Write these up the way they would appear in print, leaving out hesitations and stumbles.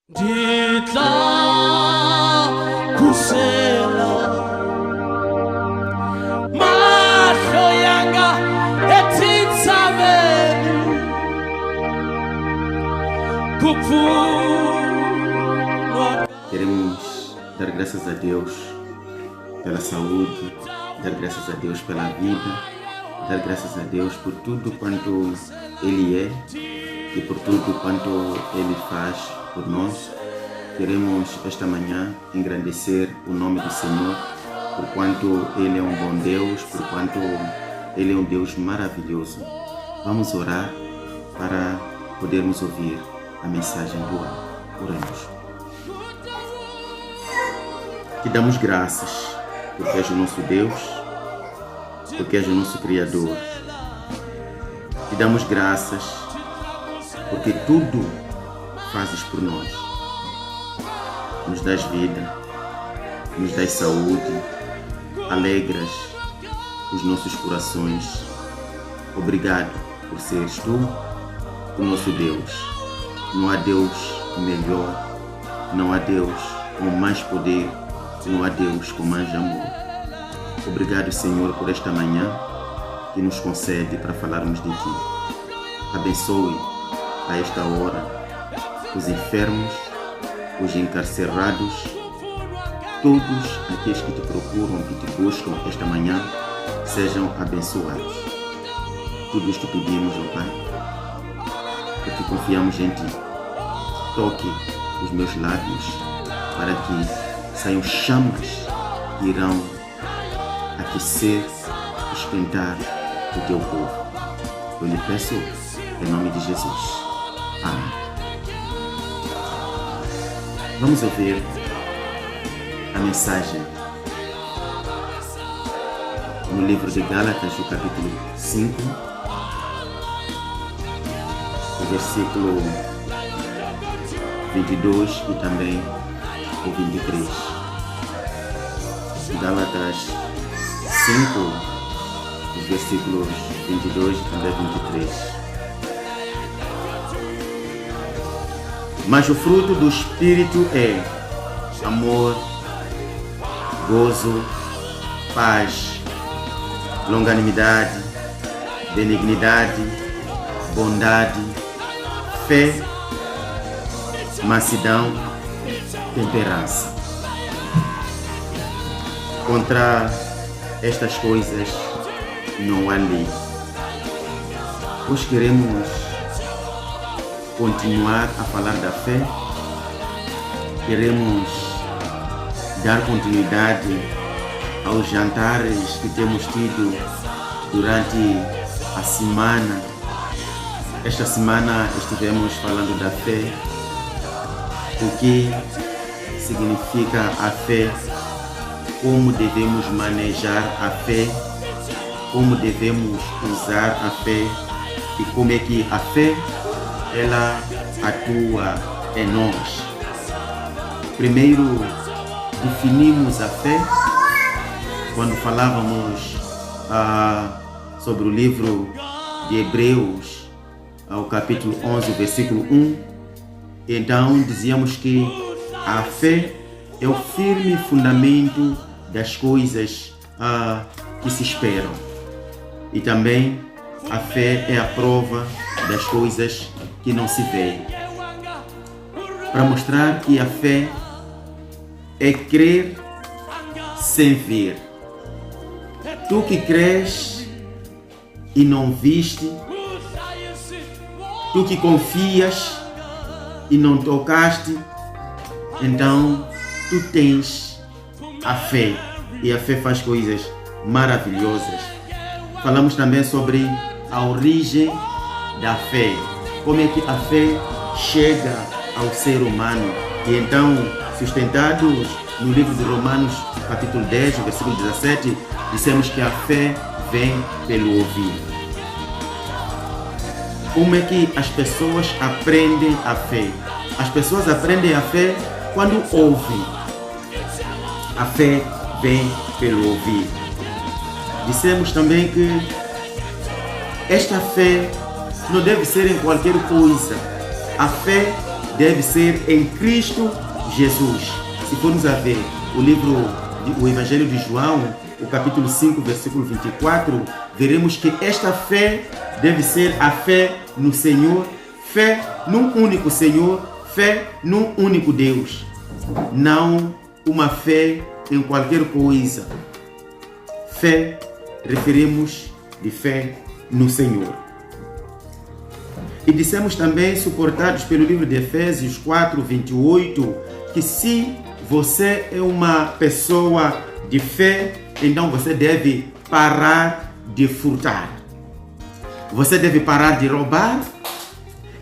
Ditla kusela mahlo yanga etitsameni kupfunwa. Queremos dar graças a Deus pela saúde, dar graças a Deus pela vida, dar graças a Deus por tudo quanto Ele é e por tudo quanto Ele faz por nós. Queremos esta manhã engrandecer o nome do Senhor, por quanto Ele é um bom Deus, por quanto Ele é um Deus maravilhoso. Vamos orar para podermos ouvir a mensagem do ano. Oremos. Te damos graças, porque és o nosso Deus, porque és o nosso Criador. Te damos graças, porque tudo fazes por nós. Nos dás vida, nos dás saúde, alegras os nossos corações. Obrigado por seres tu, o nosso Deus. Não há Deus melhor, não há Deus com mais poder, não há Deus com mais amor. Obrigado, Senhor, por esta manhã que nos concede para falarmos de Ti. Abençoe a esta hora os enfermos, os encarcerados, todos aqueles que Te procuram, que Te buscam esta manhã, sejam abençoados. Tudo isto pedimos, ó Pai, porque confiamos em Ti. Toque os meus lábios para que saiam chamas que irão aquecer, esquentar o Teu povo. Eu lhe peço em nome de Jesus. Amém. Vamos ouvir a mensagem no livro de Gálatas, o capítulo 5, o versículo 22 e também o 23. Gálatas 5, os versículos 22 e também 23. Mas o fruto do Espírito é amor, gozo, paz, longanimidade, benignidade, bondade, fé, mansidão, temperança. Contra estas coisas não há lei. Nós queremos continuar a falar da fé, queremos dar continuidade aos jantares que temos tido durante a semana. Esta semana estivemos falando da fé, o que significa a fé, como devemos manejar a fé, como devemos usar a fé e como é que a fé ela atua em nós. Primeiro, definimos a fé quando falávamos sobre o livro de Hebreus, ao capítulo 11, versículo 1. Então, dizíamos que a fé é o firme fundamento das coisas que se esperam. E também a fé é a prova das coisas que não se veem. Para mostrar que a fé é crer sem ver. Tu que crês e não viste, tu que confias e não tocaste, então tu tens a fé. E a fé faz coisas maravilhosas. Falamos também sobre a origem da fé. Como é que a fé chega ao ser humano. E então, sustentados no livro de Romanos, capítulo 10, versículo 17, dissemos que a fé vem pelo ouvir. Como é que as pessoas aprendem a fé? As pessoas aprendem a fé quando ouvem. A fé vem pelo ouvir. Dissemos também que esta fé não deve ser em qualquer coisa. A fé deve ser em Cristo Jesus. Se formos a ver o Evangelho de João, o capítulo 5, versículo 24, veremos que esta fé deve ser a fé no Senhor, fé num único Senhor, fé num único Deus. Não uma fé em qualquer coisa. Fé, referimos de fé no Senhor. E dissemos também, suportados pelo livro de Efésios 4, 28, que se você é uma pessoa de fé, então você deve parar de furtar. Você deve parar de roubar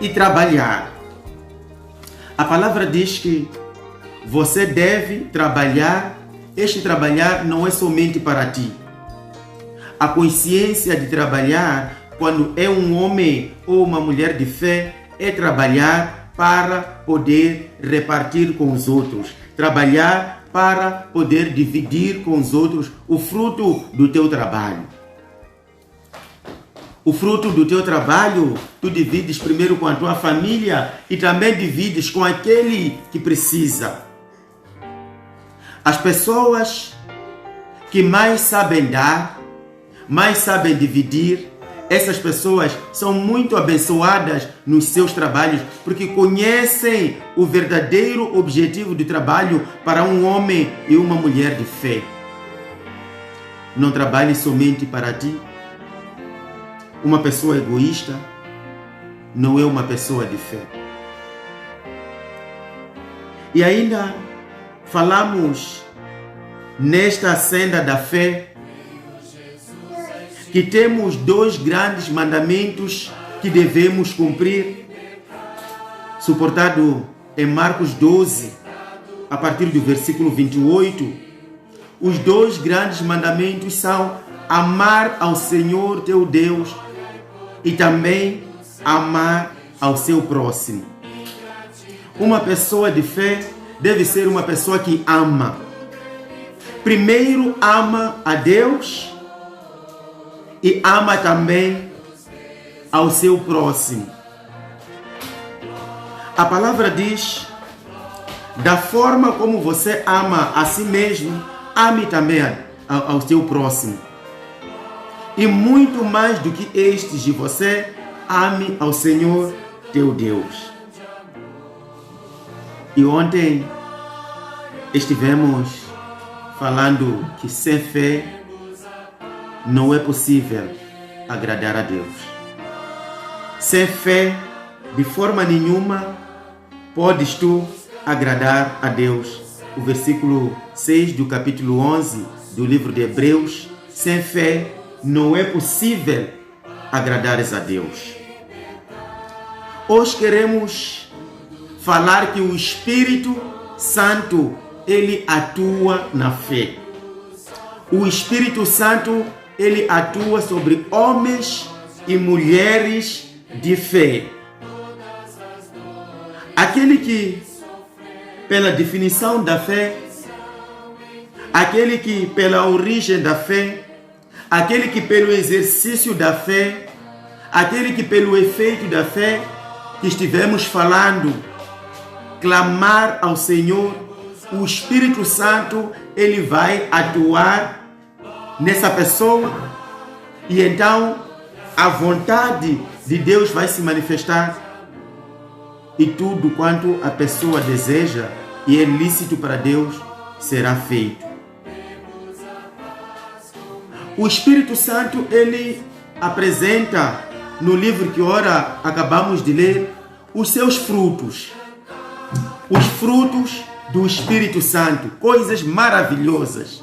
e trabalhar. A palavra diz que você deve trabalhar. Este trabalhar não é somente para ti. A consciência de trabalhar, quando é um homem ou uma mulher de fé, é trabalhar para poder repartir com os outros. Trabalhar para poder dividir com os outros o fruto do teu trabalho. O fruto do teu trabalho, tu divides primeiro com a tua família e também divides com aquele que precisa. As pessoas que mais sabem dar, mais sabem dividir, essas pessoas são muito abençoadas nos seus trabalhos, porque conhecem o verdadeiro objetivo de trabalho para um homem e uma mulher de fé. Não trabalhe somente para ti. Uma pessoa egoísta não é uma pessoa de fé. E ainda falamos nesta senda da fé que temos 2 grandes mandamentos que devemos cumprir, suportado em Marcos 12, a partir do versículo 28. Os 2 grandes mandamentos são amar ao Senhor teu Deus e também amar ao seu próximo. Uma pessoa de fé deve ser uma pessoa que ama. Primeiro ama a Deus e ama também ao seu próximo. A palavra diz: da forma como você ama a si mesmo, ame também ao seu próximo. E muito mais do que estes de você, ame ao Senhor teu Deus. E ontem estivemos falando que sem fé não é possível agradar a Deus. Sem fé, de forma nenhuma, podes tu agradar a Deus. O versículo 6 do capítulo 11 do livro de Hebreus: sem fé não é possível agradares a Deus. Hoje queremos falar que o Espírito Santo, ele atua na fé. O Espírito Santo, ele atua sobre homens e mulheres de fé. Aquele que, pela definição da fé, aquele que, pela origem da fé, aquele que, pelo exercício da fé, aquele que, pelo efeito da fé, que estivemos falando, clamar ao Senhor, o Espírito Santo, ele vai atuar nessa pessoa e então a vontade de Deus vai se manifestar e tudo quanto a pessoa deseja e é lícito para Deus será feito. O Espírito Santo, ele apresenta no livro que ora acabamos de ler os seus frutos. Os frutos do Espírito Santo, coisas maravilhosas,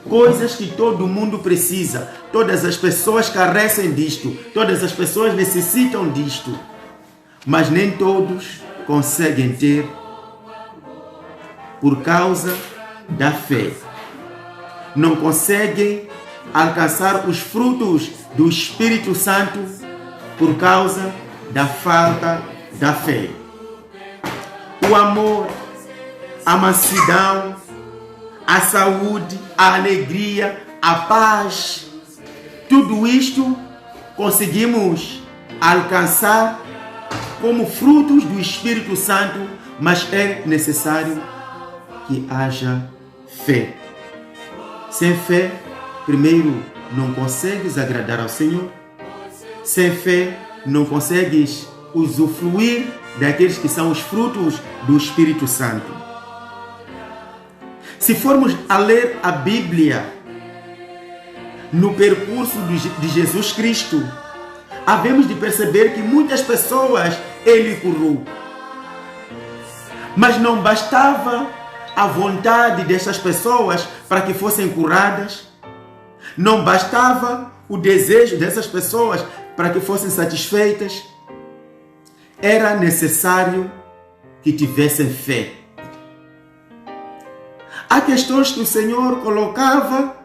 coisas que todo mundo precisa, todas as pessoas carecem disto, todas as pessoas necessitam disto, mas nem todos conseguem ter por causa da fé. Não conseguem alcançar os frutos do Espírito Santo por causa da falta da fé. O amor, a mansidão, a saúde, a alegria, a paz, tudo isto conseguimos alcançar como frutos do Espírito Santo, mas é necessário que haja fé. Sem fé, primeiro, não consegues agradar ao Senhor. Sem fé, não consegues usufruir daqueles que são os frutos do Espírito Santo. Se formos a ler a Bíblia no percurso de Jesus Cristo, havemos de perceber que muitas pessoas ele curou. Mas não bastava a vontade dessas pessoas para que fossem curadas. Não bastava o desejo dessas pessoas para que fossem satisfeitas. Era necessário que tivessem fé. Há questões que o Senhor colocava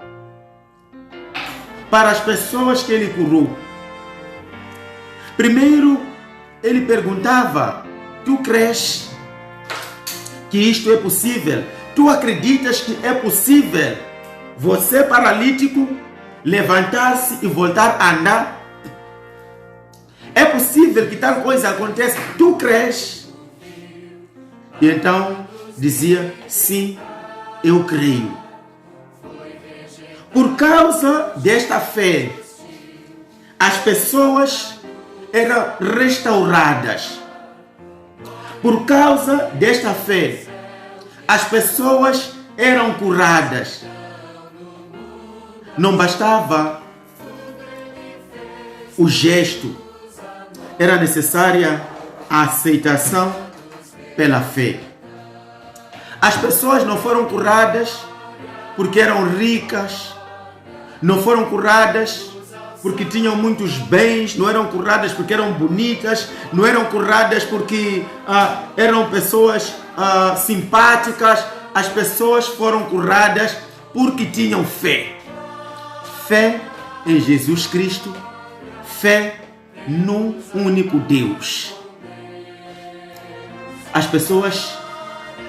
para as pessoas que ele curou. Primeiro, ele perguntava: tu crês que isto é possível? Tu acreditas que é possível você, paralítico, levantar-se e voltar a andar? É possível que tal coisa aconteça? Tu crês? E então dizia: sim, eu creio. Por causa desta fé, as pessoas eram restauradas. Por causa desta fé, as pessoas eram curadas. Não bastava o gesto, era necessária a aceitação pela fé. As pessoas não foram curadas porque eram ricas, não foram curadas porque tinham muitos bens, não eram curadas porque eram bonitas, não eram curadas porque eram pessoas simpáticas. As pessoas foram curadas porque tinham fé. Fé em Jesus Cristo, fé num único Deus. As pessoas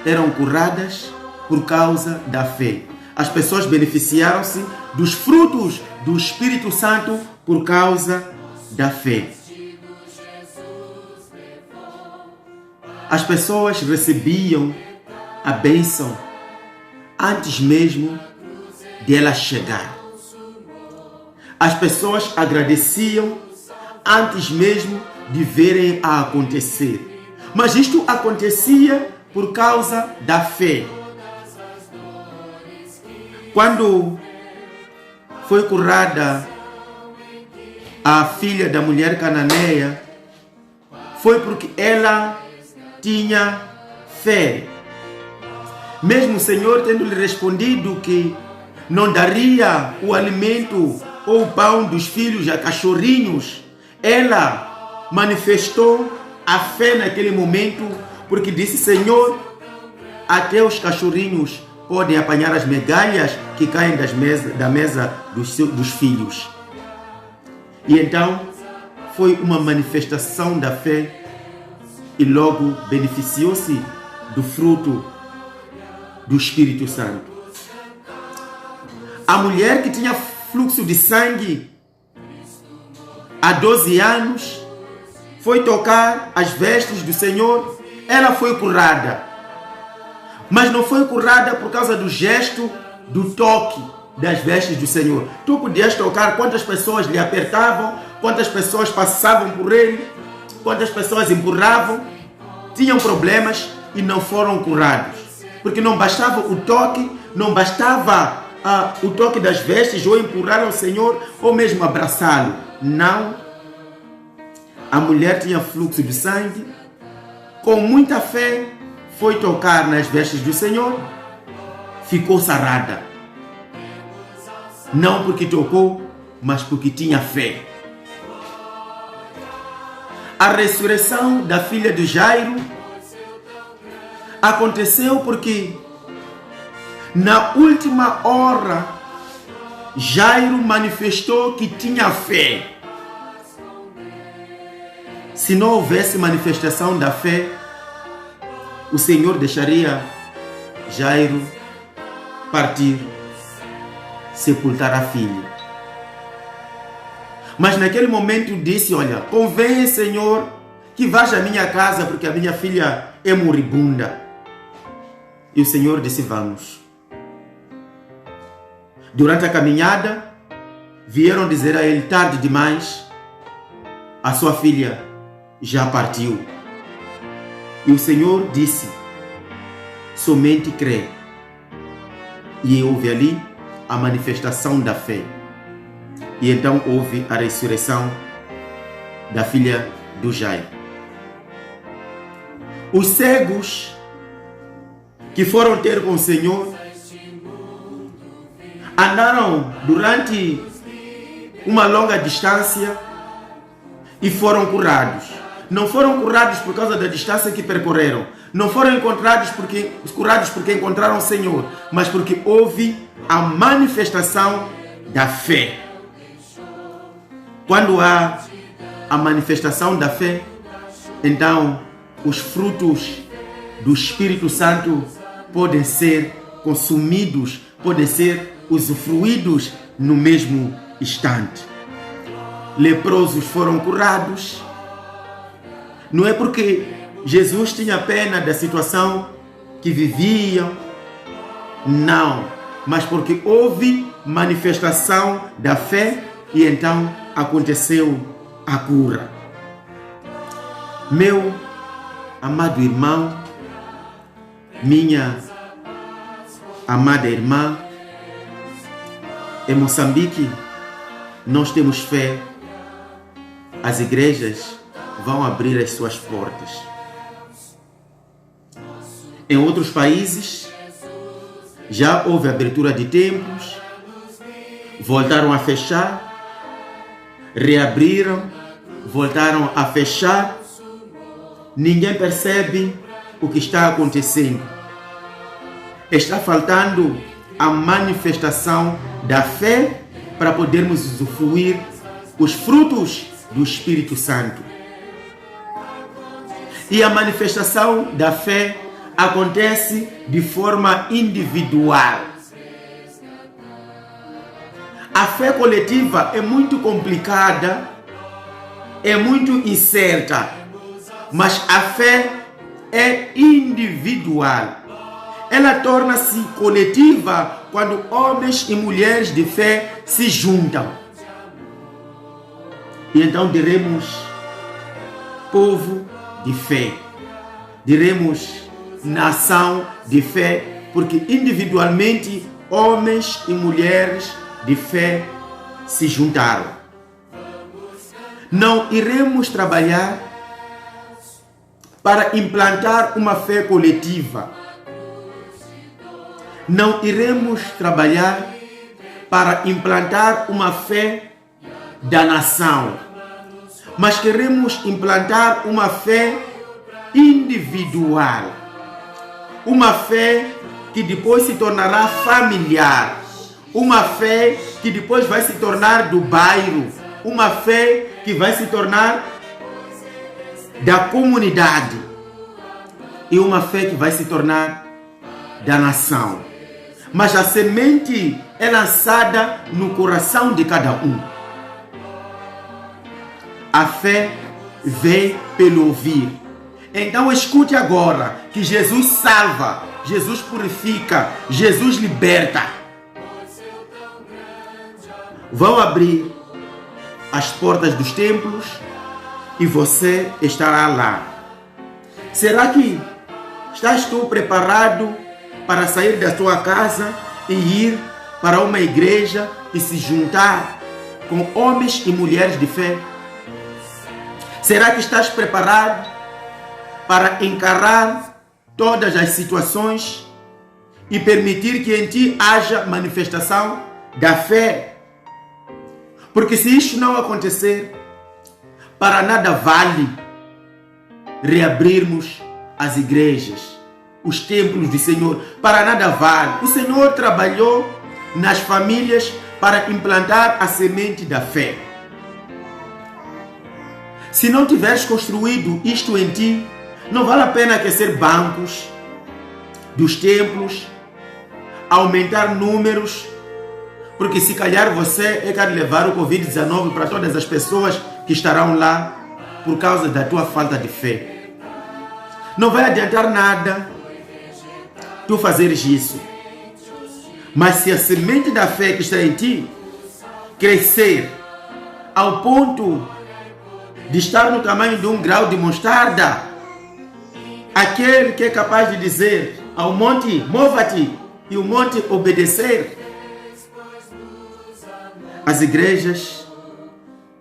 eram curadas por causa da fé. As pessoas beneficiaram-se dos frutos do Espírito Santo por causa da fé. As pessoas recebiam a bênção antes mesmo de ela chegar. As pessoas agradeciam antes mesmo de verem a acontecer. Mas isto acontecia por causa da fé. Quando foi curada a filha da mulher cananeia, foi porque ela tinha fé. Mesmo o Senhor tendo lhe respondido que não daria o alimento ou o pão dos filhos a cachorrinhos, ela manifestou a fé naquele momento, porque disse: Senhor, até os cachorrinhos podem apanhar as migalhas que caem da mesa dos filhos. E então foi uma manifestação da fé e logo beneficiou-se do fruto do Espírito Santo. A mulher que tinha fluxo de sangue há 12 anos foi tocar as vestes do Senhor, ela foi curada. Mas não foi curada por causa do gesto, do toque das vestes do Senhor. Tu podias tocar, quantas pessoas lhe apertavam, quantas pessoas passavam por ele, quantas pessoas empurravam, tinham problemas e não foram curados. Porque não bastava o toque, não bastava o toque das vestes, ou empurrar ao Senhor, ou mesmo abraçá-lo. Não. A mulher tinha fluxo de sangue, com muita fé, foi tocar nas vestes do Senhor, ficou sarada. Não porque tocou, mas porque tinha fé. A ressurreição da filha de Jairo aconteceu porque na última hora Jairo manifestou que tinha fé. Se não houvesse manifestação da fé, o Senhor deixaria Jairo partir, sepultar a filha. Mas naquele momento disse: olha, convém, Senhor, que vás à minha casa porque a minha filha é moribunda. E o Senhor disse, vamos. Durante a caminhada, vieram dizer a ele, tarde demais, a sua filha já partiu. E o Senhor disse, somente crê. E houve ali a manifestação da fé. E então houve a ressurreição da filha do Jairo. Os cegos que foram ter com o Senhor andaram durante uma longa distância e foram curados. Não foram curados por causa da distância que percorreram. Não foram curados porque encontraram o Senhor, mas porque houve a manifestação da fé. Quando há a manifestação da fé, então os frutos do Espírito Santo podem ser consumidos, podem ser usufruídos no mesmo instante. Leprosos foram curados. Não é porque Jesus tinha pena da situação que viviam, não, mas porque houve manifestação da fé e então aconteceu a cura. Meu amado irmão, minha amada irmã, em Moçambique nós temos fé. As igrejas vão abrir as suas portas. Em outros países já houve abertura de templos, voltaram a fechar, reabriram, voltaram a fechar. Ninguém percebe o que está acontecendo. Está faltando a manifestação da fé para podermos usufruir os frutos do Espírito Santo. E a manifestação da fé acontece de forma individual. A fé coletiva é muito complicada, é muito incerta, mas a fé é individual. Ela torna-se coletiva quando homens e mulheres de fé se juntam. E então diremos povo de fé, diremos nação de fé, porque individualmente homens e mulheres de fé se juntaram. Não iremos trabalhar para implantar uma fé coletiva. Não iremos trabalhar para implantar uma fé da nação, mas queremos implantar uma fé individual, uma fé que depois se tornará familiar, uma fé que depois vai se tornar do bairro, uma fé que vai se tornar da comunidade e uma fé que vai se tornar da nação. Mas a semente é lançada no coração de cada um. A fé vem pelo ouvir. Então escute agora que Jesus salva, Jesus purifica, Jesus liberta. Vão abrir as portas dos templos e você estará lá. Será que estás tu preparado para sair da tua casa e ir para uma igreja e se juntar com homens e mulheres de fé? Será que estás preparado para encarar todas as situações e permitir que em ti haja manifestação da fé? Porque se isto não acontecer, para nada vale reabrirmos as igrejas, os templos do Senhor, para nada vale. O Senhor trabalhou nas famílias para implantar a semente da fé. Se não tiveres construído isto em ti, não vale a pena aquecer bancos dos templos, aumentar números, porque se calhar você é que vai levar o Covid-19 para todas as pessoas que estarão lá, por causa da tua falta de fé. Não vai adiantar nada tu fazeres isso. Mas se a semente da fé que está em ti crescer ao ponto de estar no tamanho de um grão de mostarda, aquele que é capaz de dizer ao monte, mova-te, e o monte obedecer, as igrejas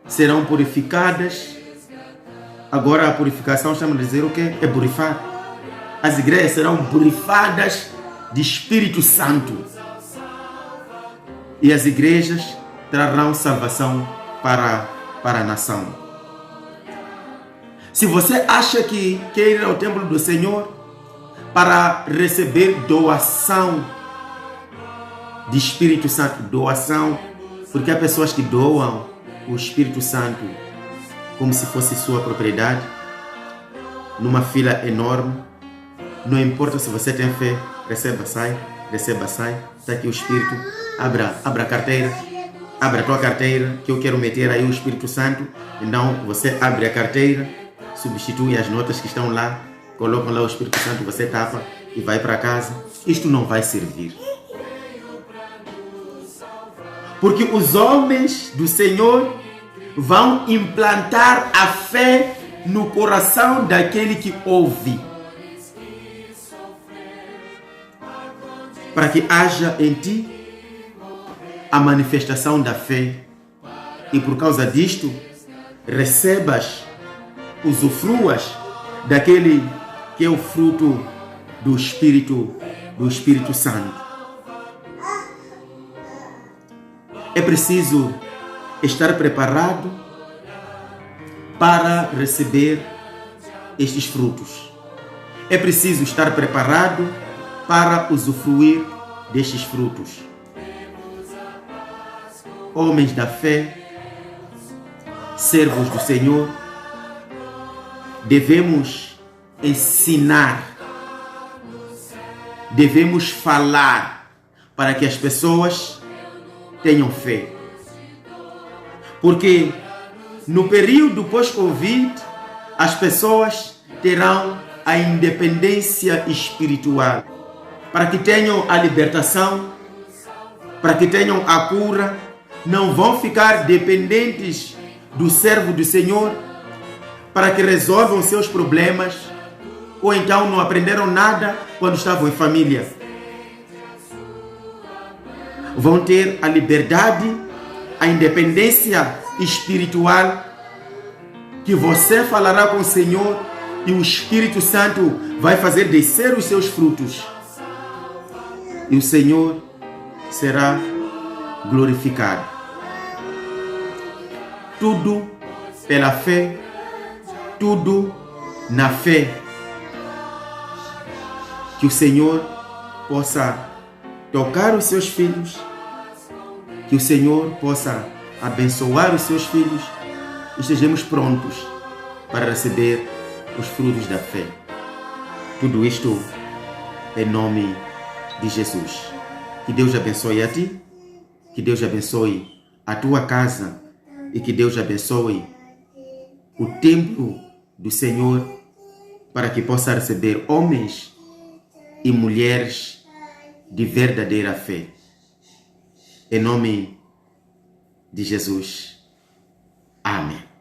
serão purificadas. Agora a purificação chama de dizer o quê? É borrifar. As igrejas serão borrifadas de Espírito Santo. E as igrejas trarão salvação para a nação. Se você acha que quer ir ao templo do Senhor para receber doação de Espírito Santo, doação, porque há pessoas que doam o Espírito Santo como se fosse sua propriedade, numa fila enorme. Não importa se você tem fé, receba, sai, está aqui o Espírito, abra a carteira, abra a tua carteira, que eu quero meter aí o Espírito Santo. Então você abre a carteira, substitui as notas que estão lá, colocam lá o Espírito Santo, você tapa e vai para casa. Isto não vai servir. Porque os homens do Senhor vão implantar a fé no coração daquele que ouve, para que haja em ti a manifestação da fé, e por causa disto recebas, usufruas daquele que é o fruto do Espírito Santo. É preciso estar preparado para receber estes frutos. É preciso estar preparado para usufruir destes frutos. Homens da fé, servos do Senhor, devemos ensinar, devemos falar para que as pessoas tenham fé. Porque no período pós-Covid, as pessoas terão a independência espiritual, para que tenham a libertação, para que tenham a cura. Não vão ficar dependentes do servo do Senhor para que resolvam seus problemas, ou então não aprenderam nada quando estavam em família. Vão ter a liberdade, a independência espiritual, que você falará com o Senhor e o Espírito Santo vai fazer descer os seus frutos. E o Senhor será glorificado. Tudo pela fé, tudo na fé. Que o Senhor possa tocar os seus filhos, que o Senhor possa abençoar os seus filhos, e estejamos prontos para receber os frutos da fé. Tudo isto em nome de Jesus. Que Deus abençoe a ti, que Deus abençoe a tua casa e que Deus abençoe o templo do Senhor, para que possa receber homens e mulheres de verdadeira fé. Em nome de Jesus. Amém.